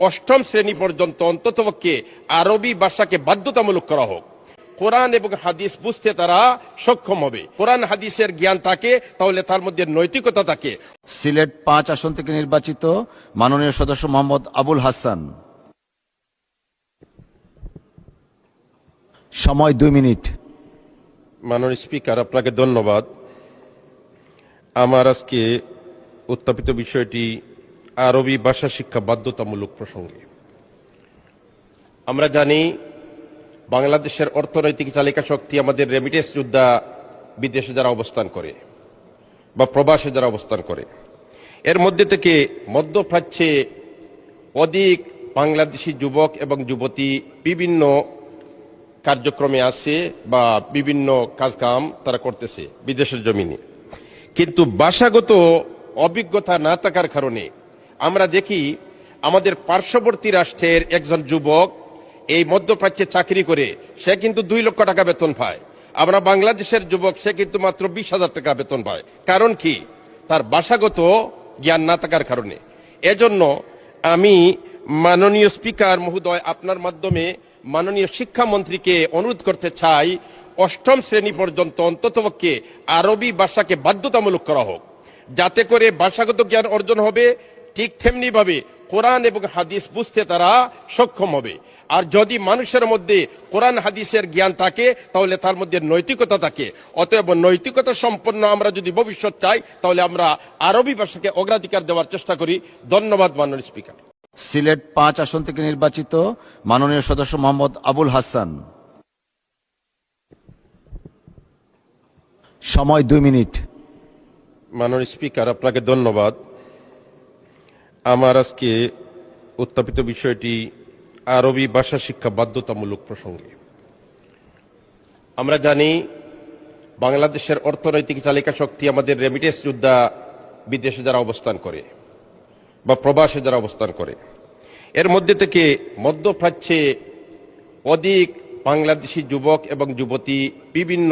অষ্টম শ্রেণী পর্যন্ত অন্ততপক্ষে আরবি ভাষাকে বাধ্যতামূলক করা হোক। কোরআন এবং হাদিস বুঝতে তারা সক্ষম হবে। কোরআন হাদিসের জ্ঞান থাকে, তাহলে তার মধ্যে নৈতিকতা থাকে। সিলেট 5 আসন থেকে নির্বাচিত মাননীয় সদস্য মোহাম্মদ আবুল হাসান। সময় 2 মিনিট। মাননীয় স্পিকার, আপনাকে ধন্যবাদ। আমার আজকে উত্থাপিত বিষয়টি আরবি ভাষা শিক্ষা বাধ্যতামূলক প্রসঙ্গে। আমরা জানি বাংলাদেশের অর্থনৈতিক চালিকা শক্তি আমাদের রেমিটেন্স যোদ্ধা বিদেশে যারা অবস্থান করে বা প্রবাসে যারা অবস্থান করে, এর মধ্যে থেকে মধ্যপ্রাচ্যে অধিক বাংলাদেশি যুবক এবং যুবতী বিভিন্ন কার্যক্রমে আছে বা বিভিন্ন কাজকাম তারা করতেছে বিদেশের জমিনে। কিন্তু ভাষাগত অভিজ্ঞতা না থাকার কারণে আমরা দেখি আমাদের পার্শ্ববর্তী রাষ্ট্রের একজন যুবক এই মধ্যপ্রাচ্যে চাকরি করে সে কিন্তু 2 লক্ষ টাকা বেতন পায়। আমরা বাংলাদেশের যুবক, সে কিন্তু মাত্র 20,000 টাকা বেতন পায়। কারণ কি? তার ভাষাগত জ্ঞান না থাকার কারণে। এজন্য আমি মাননীয় স্পিকার মহোদয়, আপনার মাধ্যমে মাননীয় শিক্ষামন্ত্রীকে অনুরোধ করতে চাই, অষ্টম শ্রেণী পর্যন্ত অন্ততপক্ষে আরবি ভাষাকে বাধ্যতামূলক করা হোক, যাতে করে ভাষাগত জ্ঞান অর্জন হবে, ঠিক তেমনি ভাবে কোরআন এবং হাদিস বুঝতে তারা সক্ষম হবে। আর যদি মানুষের মধ্যে কোরআন হাদিসের জ্ঞান থাকে, তাহলে তার মধ্যে নৈতিকতা থাকে। অতএব নৈতিকতা সম্পন্ন আমরা যদি ভবিষ্যৎ চাই, তাহলে আমরা আরবি ভাষাকে অগ্রাধিকার দেওয়ার চেষ্টা করি। ধন্যবাদ মাননীয় স্পিকার। সিলেট 5 আসন থেকে নির্বাচিত মাননীয় সদস্য মোহাম্মদ আবুল হাসান। সময় 2 মিনিট। মাননীয় স্পিকার, আপনাকে ধন্যবাদ। আমার আজকে উত্থাপিত বিষয়টি আরবি ভাষা শিক্ষা বাধ্যতামূলক প্রসঙ্গে। আমরা জানি বাংলাদেশের অর্থনৈতিক চালিকা শক্তি আমাদের রেমিটেন্স যোদ্ধা বিদেশে যারা অবস্থান করে বা প্রবাসে যারা অবস্থান করে, এর মধ্যে থেকে মধ্যপ্রাচ্যে অধিক বাংলাদেশি যুবক এবং যুবতী বিভিন্ন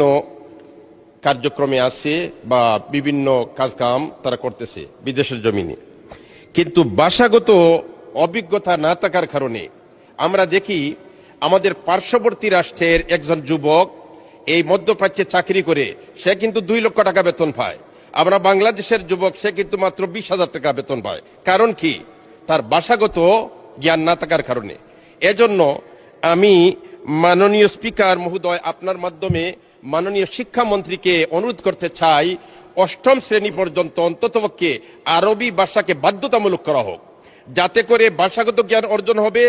কার্যক্রমে আছে বা বিভিন্ন কাজকাম তারা করতেছে বিদেশের জমিনে। কিন্তু ভাষাগত অভিজ্ঞতা না থাকার কারণে আমরা দেখি আমাদের পার্শ্ববর্তী রাষ্ট্রের একজন যুবক এই মধ্যপ্রাচ্যে চাকরি করে সে কিন্তু 2 লক্ষ টাকা বেতন পায়। আমরা বাংলাদেশের যুবক, সে কিন্তু মাত্র 20,000 টাকা বেতন পায়। কারণ কি? তার ভাষাগত জ্ঞান না থাকার কারণে। এজন্য আমি মাননীয় স্পিকার মহোদয়, আপনার মাধ্যমে মাননীয় শিক্ষামন্ত্রীকে অনুরোধ করতে চাই, অষ্টম শ্রেণী পর্যন্ত অন্ততপক্ষে আরবি ভাষাকে বাধ্যতামূলক করা হোক, যাতে করে ভাষাগত জ্ঞান অর্জন হবে,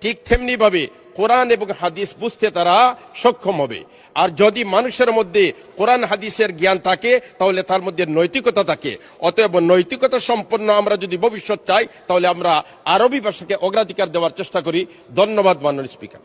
ঠিক তেমনি ভাবে কোরআন এবং হাদিস বুঝতে তারা সক্ষম হবে। আর যদি মানুষের মধ্যে কোরআন হাদিসের জ্ঞান থাকে, তাহলে তার মধ্যে নৈতিকতা থাকে। অতএব নৈতিকতা সম্পন্ন আমরা যদি ভবিষ্যৎ চাই, তাহলে আমরা আরবি ভাষাকে অগ্রাধিকার দেওয়ার চেষ্টা করি। ধন্যবাদ মাননীয় স্পিকার।